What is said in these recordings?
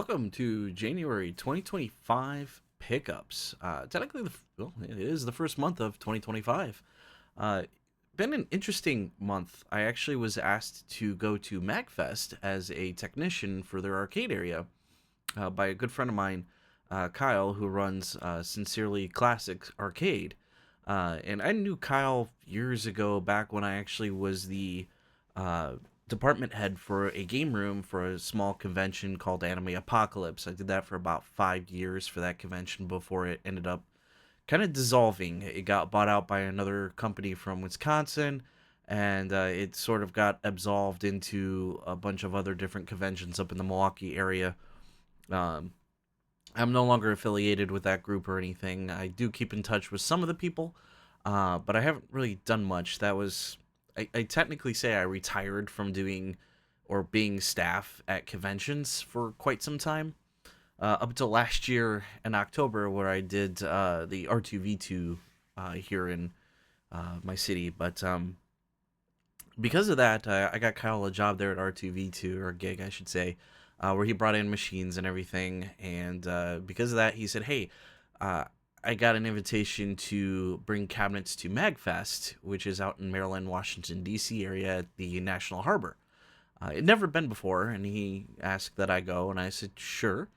welcome to January 2025 pickups. Technically, it is the first month of 2025. Uh, Been an interesting month. I actually was asked to go to Magfest as a technician for their arcade area by a good friend of mine, Kyle, who runs Sincerely Classics Arcade. And I knew Kyle years ago, back when I actually was the uh, department head for a game room for a small convention called Anime Apocalypse. I did that for about 5 years for that convention before it ended up kind of dissolving. It got bought out by another company from Wisconsin, and it sort of got absolved into a bunch of other different conventions up in the Milwaukee area. Um, I'm no longer affiliated with that group or anything. I do keep in touch with some of the people, but I haven't really done much. I technically say I retired from doing or being staff at conventions for quite some time. Up until last year in October, where I did the R2V2 here in my city. But because of that, I got Kyle a job there at R2V2, or a gig, I should say, where he brought in machines and everything. And because of that, he said, "Hey, uh, I got an invitation to bring cabinets to Magfest, which is out in Maryland, Washington, D.C. area at the National Harbor. It'd never been before, and he asked that I go, and I said, sure.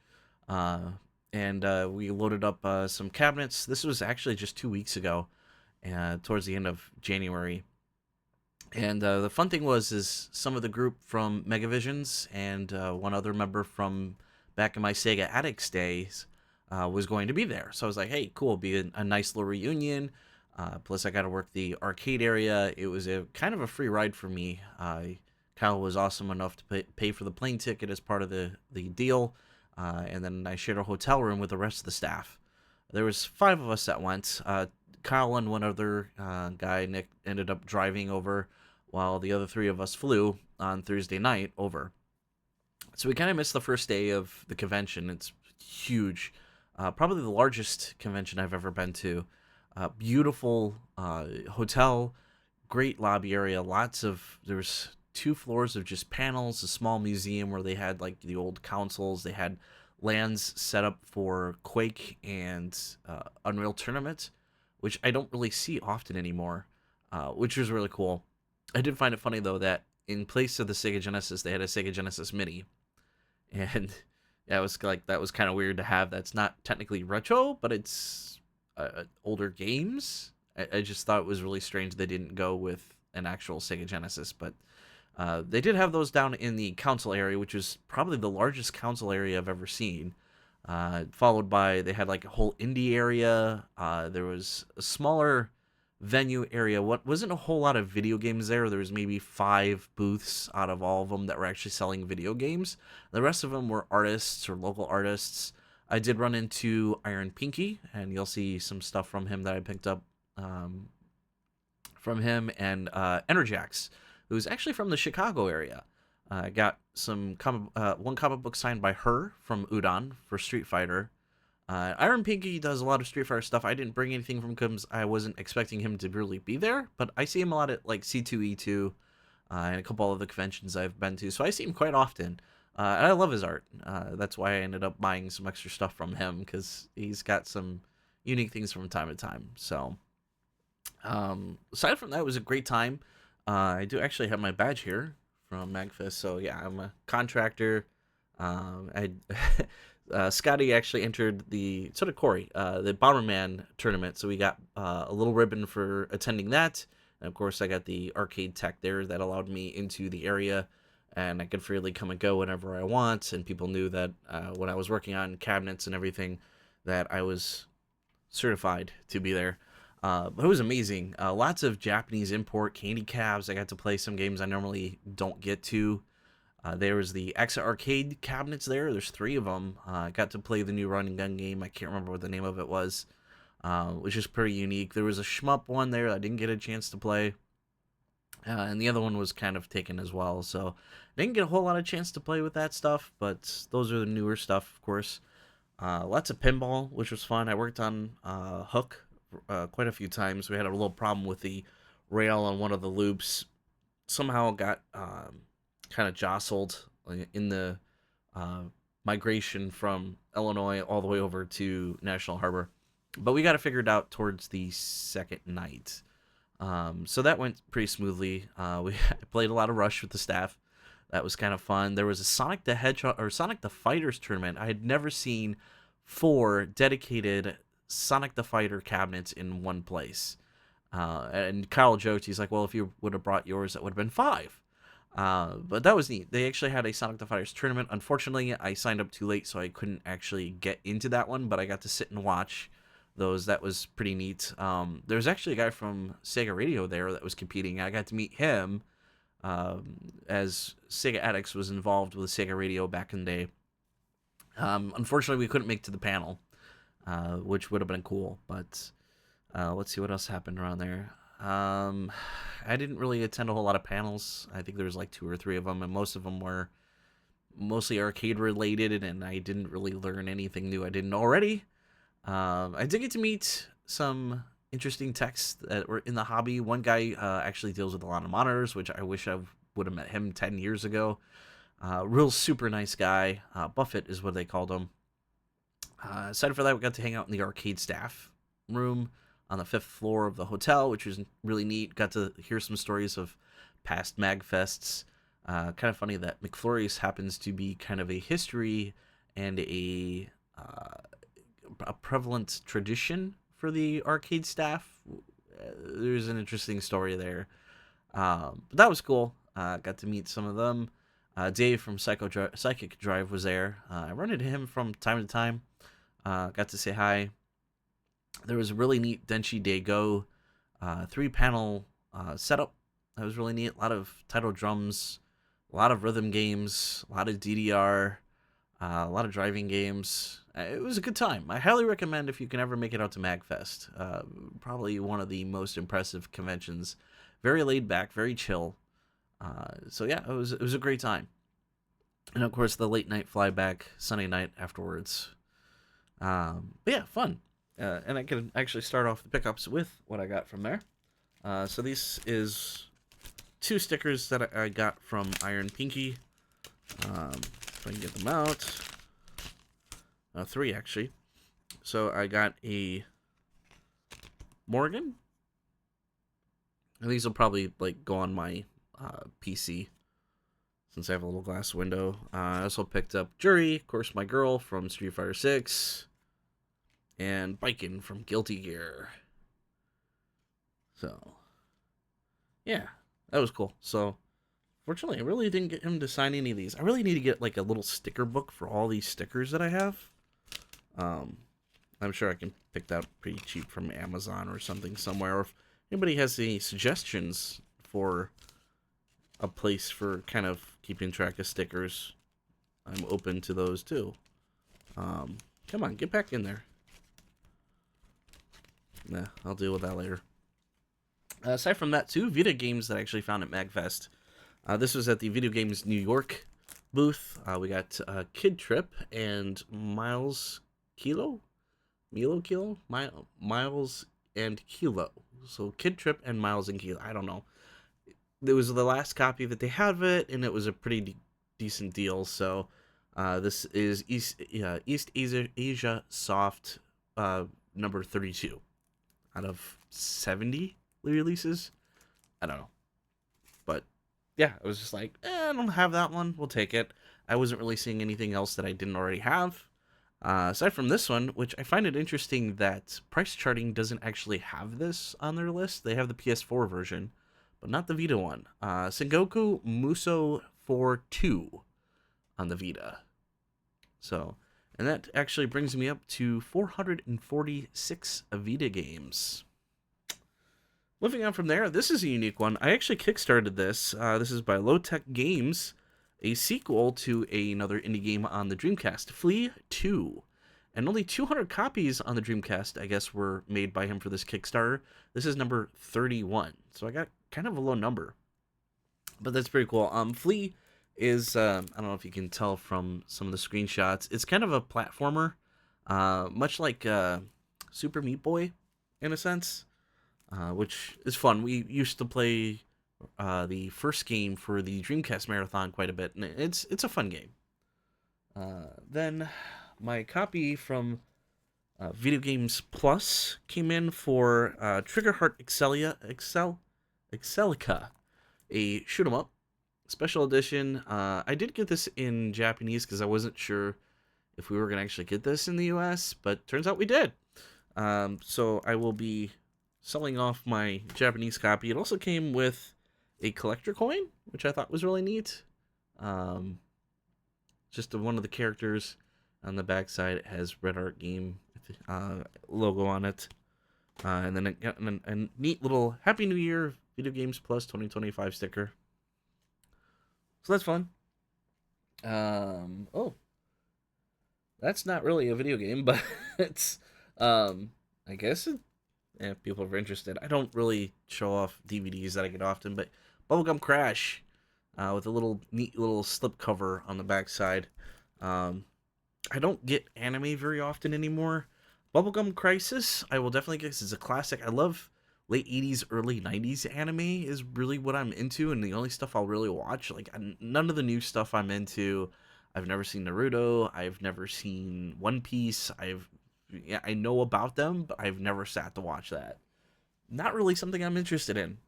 Uh, and we loaded up some cabinets. This was actually just 2 weeks ago, towards the end of January. And the fun thing is some of the group from Megavisions and one other member from back in my Sega Addicts days was going to be there. So I was like, hey, cool, be a nice little reunion. Plus, I got to work the arcade area. It was a kind of a free ride for me. Kyle was awesome enough to pay for the plane ticket as part of the deal. And then I shared a hotel room with the rest of the staff. There was five of us that went. Kyle and one other guy, Nick, ended up driving over, while the other three of us flew on Thursday night over. So we kind of missed the first day of the convention. It's huge, probably the largest convention I've ever been to. Beautiful hotel, great lobby area. There was 2 floors of just panels, a small museum where they had like the old consoles. They had lands set up for Quake and Unreal Tournament, which I don't really see often anymore, which was really cool. I did find it funny though that in place of the Sega Genesis, they had a Sega Genesis Mini, and yeah, that was kind of weird to have. That's not technically retro, but it's older games. I just thought it was really strange they didn't go with an actual Sega Genesis, but they did have those down in the council area, which is probably the largest council area I've ever seen. Followed by, they had like a whole indie area. There was a smaller venue area. What wasn't a whole lot of video games there. There was maybe 5 booths out of all of them that were actually selling video games. The rest of them were artists or local artists. I did run into Iron Pinky, and you'll see some stuff from him that I picked up from him, and Enerjax, who's actually from the Chicago area. I got one comic book signed by her from Udon for Street Fighter. Iron Pinky does a lot of Street Fighter stuff. I didn't bring anything from him because I wasn't expecting him to really be there, but I see him a lot at like C2E2 and a couple of the conventions I've been to, so I see him quite often. And I love his art. That's why I ended up buying some extra stuff from him, because he's got some unique things from time to time. So, aside from that, it was a great time. I do actually have my badge here from Magfest, so yeah, I'm a contractor. I Scotty actually entered so did Corey, the Bomberman tournament, so we got a little ribbon for attending that. And of course, I got the arcade tech there that allowed me into the area, and I could freely come and go whenever I want. And people knew that when I was working on cabinets and everything, that I was certified to be there. But it was amazing. Lots of Japanese import candy cabs. I got to play some games I normally don't get to. There was the Exit Arcade cabinets there. There's 3 of them. I got to play the new run and gun game. I can't remember what the name of it was, which is pretty unique. There was a shmup one there I didn't get a chance to play. And the other one was kind of taken as well. So I didn't get a whole lot of chance to play with that stuff, but those are the newer stuff, of course. Lots of pinball, which was fun. I worked on Hook quite a few times. We had a little problem with the rail on one of the loops. Somehow got kind of jostled in the migration from Illinois all the way over to National Harbor. But we got it figured out towards the second night. So that went pretty smoothly. We played a lot of Rush with the staff. That was kind of fun. There was a Sonic the Hedgehog or Sonic the Fighters tournament. I had never seen 4 dedicated Sonic the Fighter cabinets in one place. And Kyle joked, he's like, well, if you would have brought yours, that would have been 5. But that was neat. They actually had a Sonic the Fighters tournament. Unfortunately, I signed up too late, so I couldn't actually get into that one, but I got to sit and watch those. That was pretty neat. There was actually a guy from Sega Radio there that was competing. I got to meet him as Sega Addicts was involved with Sega Radio back in the day. Unfortunately, we couldn't make to the panel, which would have been cool, but let's see what else happened around there. I didn't really attend a whole lot of panels. I think there was like 2 or 3 of them, and most of them were mostly arcade related, and I didn't really learn anything new I didn't already. I did get to meet some interesting techs that were in the hobby. One guy actually deals with a lot of monitors, which I wish I would have met him 10 years ago. Real super nice guy. Buffett is what they called him. Aside from that, we got to hang out in the arcade staff room on the 5th floor of the hotel, which was really neat. Got to hear some stories of past Magfests. Kind of funny that McFlurry's happens to be kind of a history and a prevalent tradition for the arcade staff. There's an interesting story there. But that was cool. Got to meet some of them. Dave from Psychic Drive was there. I run into him from time to time. Got to say hi. There was a really neat Denshi Daigo 3-panel setup. That was really neat. A lot of title drums, a lot of rhythm games, a lot of DDR, a lot of driving games. It was a good time. I highly recommend if you can ever make it out to Magfest. Probably one of the most impressive conventions. Very laid back, very chill. So yeah, it was a great time. And of course, the late night flyback Sunday night afterwards. But yeah, fun. And I can actually start off the pickups with what I got from there. So this is 2 stickers that I got from Iron Pinky. If I can get them out. 3 actually. So I got a Morgan. And these will probably like go on my PC since I have a little glass window. I also picked up Jury, of course, my girl from Street Fighter 6, and Biken from Guilty Gear. So, yeah, that was cool. So, fortunately, I really didn't get him to sign any of these. I really need to get like a little sticker book for all these stickers that I have. I'm sure I can pick that up pretty cheap from Amazon or something somewhere. Or if anybody has any suggestions for a place for kind of keeping track of stickers, I'm open to those too. Come on, get back in there. Nah, I'll deal with that later. Aside from that, 2 Vita games that I actually found at Magfest. This was at the Video Games New York booth. We got Kid Trip and Miles Kilo? Milo Kilo? Miles and Kilo. So Kid Trip and Miles and Kilo. I don't know. It was the last copy that they had of it, and it was a pretty decent deal. So this is East Asia Soft number 32 out of 70 releases. I don't know. But yeah, I was just like, I don't have that one. We'll take it. I wasn't really seeing anything else that I didn't already have. Aside from this one, which I find it interesting that Price Charting doesn't actually have this on their list. They have the PS4 version, but not the Vita one. Sengoku Muso 4-2 on the Vita. So, and that actually brings me up to 446 Vita games. Moving on from there, this is a unique one. I actually kickstarted this. This is by Low Tech Games, a sequel to another indie game on the Dreamcast, Flea 2. And only 200 copies on the Dreamcast, I guess, were made by him for this Kickstarter. This is number 31, so I got kind of a low number. But that's pretty cool. Flea is, I don't know if you can tell from some of the screenshots, it's kind of a platformer, much like Super Meat Boy, in a sense, which is fun. We used to play the first game for the Dreamcast Marathon quite a bit, and it's a fun game. Then my copy from Video Games Plus came in for Triggerheart Excelica, a shoot 'em up special edition. I did get this in Japanese because I wasn't sure if we were gonna actually get this in the U.S., but turns out we did. So I will be selling off my Japanese copy. It also came with a collector coin, which I thought was really neat. Um, just one of the characters on the backside has Red Art Game logo on it. And then a neat little Happy New Year Video Games Plus 2025 sticker. So that's fun. Oh, that's not really a video game, but it's, I guess, if people are interested. I don't really show off DVDs that I get often, but Bubblegum Crash, with a little neat little slip cover on the backside. Um, I don't get anime very often anymore. Bubblegum Crisis, I will definitely get this. It's a classic. I love late 80s, early 90s anime is really what I'm into, and the only stuff I'll really watch. Like, none of the new stuff I'm into. I've never seen Naruto. I've never seen One Piece. Yeah, I know about them, but I've never sat to watch that. Not really something I'm interested in.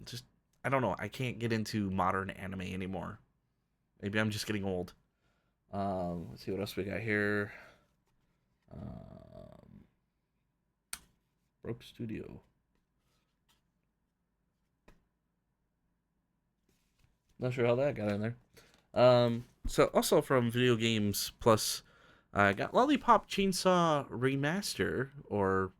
Just, I don't know. I can't get into modern anime anymore. Maybe I'm just getting old. Let's see what else we got here. Um, Broke Studio. Not sure how that got in there. So also from Video Games Plus, I got Lollipop Chainsaw Remaster, or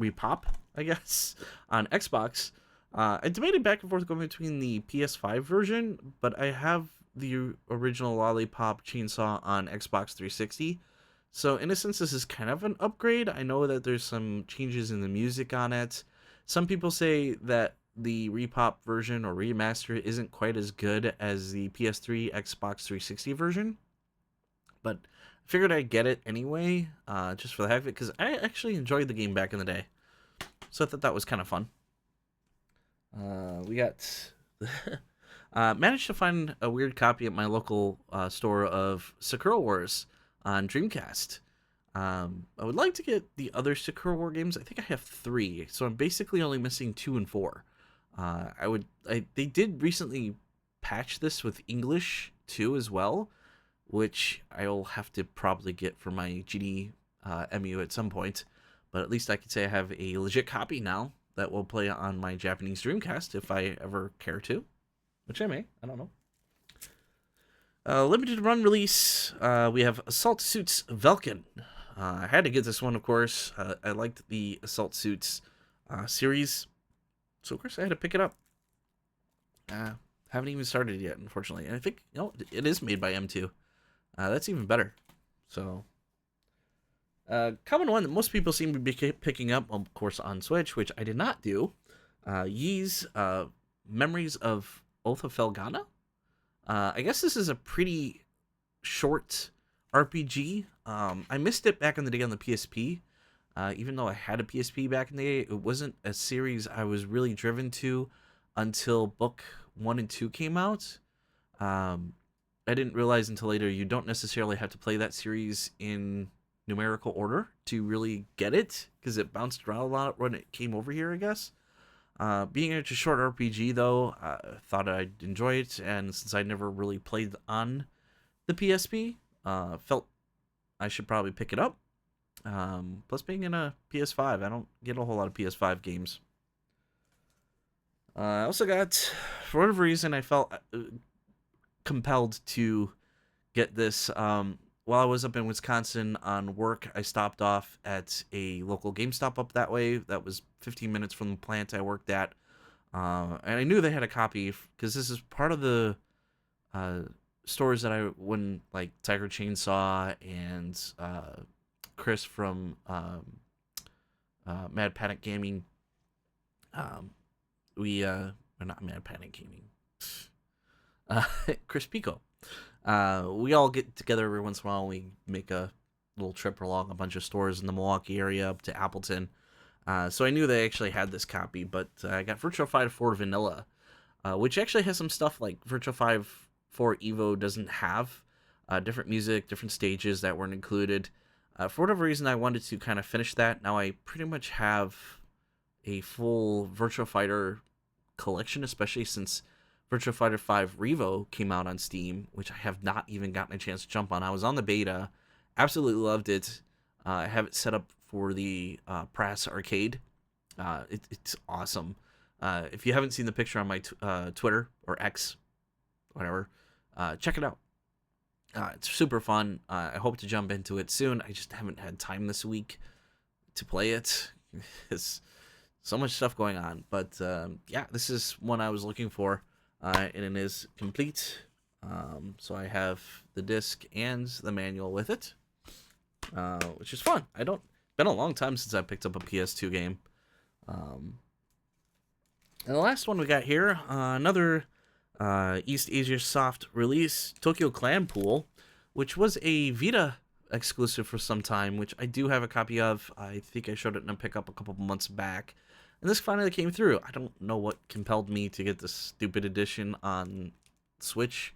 Repop, I guess, on Xbox. I debated back and forth going between the PS5 version, but I have the original Lollipop Chainsaw on Xbox 360. So in a sense, this is kind of an upgrade. I know that there's some changes in the music on it. Some people say that the Repop version or remaster isn't quite as good as the PS3, Xbox 360 version, but I figured I'd get it anyway, just for the heck of it, because I actually enjoyed the game back in the day. So I thought that was kind of fun. We got managed to find a weird copy at my local store of Sakura Wars on Dreamcast. I would like to get the other Sakura War games. I think I have 3, so I'm basically only missing 2 and 4. They did recently patch this with English too as well, which I'll have to probably get for my GD MU at some point. But at least I could say I have a legit copy now that will play on my Japanese Dreamcast if I ever care to, which I may. I don't know. Limited run release. We have Assault Suits Velkin. I had to get this one, of course. I liked the Assault Suits series, so of course I had to pick it up. Haven't even started yet, unfortunately. And I think it is made by M2. That's even better. So, common one that most people seem to be picking up, of course, on Switch, which I did not do. Ys Memories of Oath of Felghana. I guess this is a pretty short RPG. I missed it back in the day on the PSP. Even though I had a PSP back in the day, it wasn't a series I was really driven to until book 1 and 2 came out. I didn't realize until later you don't necessarily have to play that series in numerical order to really get it, because it bounced around a lot when it came over here, I guess. Being a short RPG, though, I thought I'd enjoy it, and since I never really played on the PSP, felt I should probably pick it up. Plus, being in a PS5, I don't get a whole lot of PS5 games. I also got, for whatever reason, I felt compelled to get this. While I was up in Wisconsin on work, I stopped off at a local GameStop up that way. That was 15 minutes from the plant I worked at. And I knew they had a copy, because this is part of the stores that when like Tiger Chainsaw and Chris from Mad Panic Gaming, or not Mad Panic Gaming, Chris Pico. We all get together every once in a while and we make a little trip along a bunch of stores in the Milwaukee area up to Appleton. So I knew they actually had this copy, but I got Virtua Fighter 4 Vanilla, which actually has some stuff like Virtua Fighter 4 Evo doesn't have. different music, different stages that weren't included. For whatever reason, I wanted to kind of finish that. Now I pretty much have a full Virtua Fighter collection, especially since Virtua Fighter 5 Revo came out on Steam, which I have not even gotten a chance to jump on. I was on the beta, absolutely loved it. I have it set up for the Brass Arcade. It's awesome. If you haven't seen the picture on my Twitter or X, whatever, check it out. It's super fun. I hope to jump into it soon. I just haven't had time this week to play it. It's so much stuff going on. But yeah, this is one I was looking for, and it is complete. So I have the disc and the manual with it, which is fun. Been a long time since I picked up a PS2 game. And the last one we got here, another East Asia Soft release, Tokyo Clan Pool, which was a Vita exclusive for some time, which I do have a copy of. I think I showed it in a pickup a couple months back, and this finally came through. I don't know what compelled me to get this stupid edition on Switch.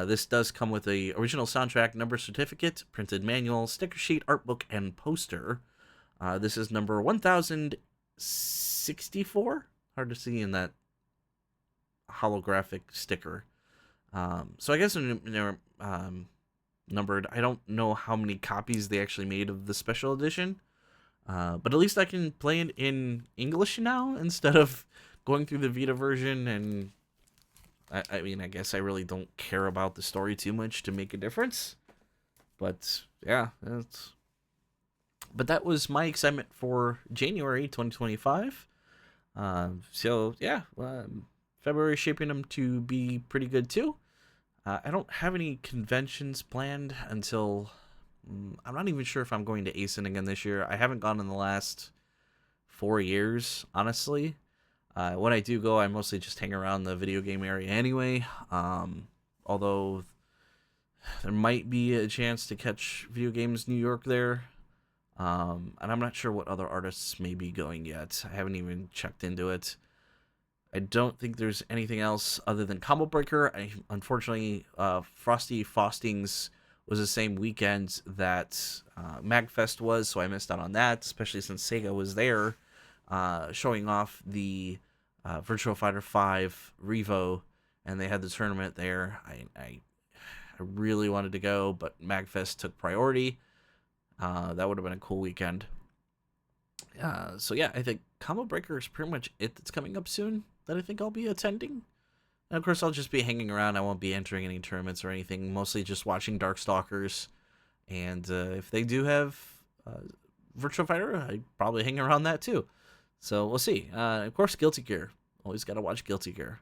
This does come with a original soundtrack, number certificate, printed manual, sticker sheet, art book, and poster. This is number 1064. Hard to see in that holographic sticker. So I guess they're numbered. I don't know how many copies they actually made of the special edition, but at least I can play it in English now instead of going through the Vita version. And I mean, I guess I really don't care about the story too much to make a difference. But yeah, but that was my excitement for January 2025. So yeah, February shaping them to be pretty good too. I don't have any conventions planned until I'm not even sure if I'm going to ASIN again this year. I haven't gone in the last 4 years, honestly. When I do go, I mostly just hang around the video game area anyway. Although there might be a chance to catch Video Games New York there. And I'm not sure what other artists may be going yet. I haven't even checked into it. I don't think there's anything else other than Combo Breaker. Unfortunately, Frosty Faustings was the same weekend that Magfest was, so I missed out on that, especially since Sega was there showing off the Virtua Fighter 5 Revo, and they had the tournament there. I really wanted to go, but Magfest took priority. That would have been a cool weekend. So yeah, I think Combo Breaker is pretty much it that's coming up soon that I think I'll be attending. And of course, I'll just be hanging around. I won't be entering any tournaments or anything. Mostly just watching Darkstalkers. And if they do have Virtua Fighter, I'd probably hang around that too. So we'll see. Of course, Guilty Gear. Always got to watch Guilty Gear.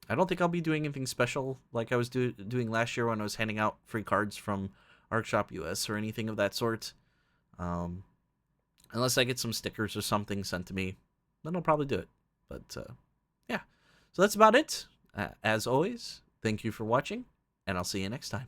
I don't think I'll be doing anything special like I was doing last year when I was handing out free cards from ArcShop US or anything of that sort. Unless I get some stickers or something sent to me, then I'll probably do it. But yeah, so that's about it. As always, thank you for watching, and I'll see you next time.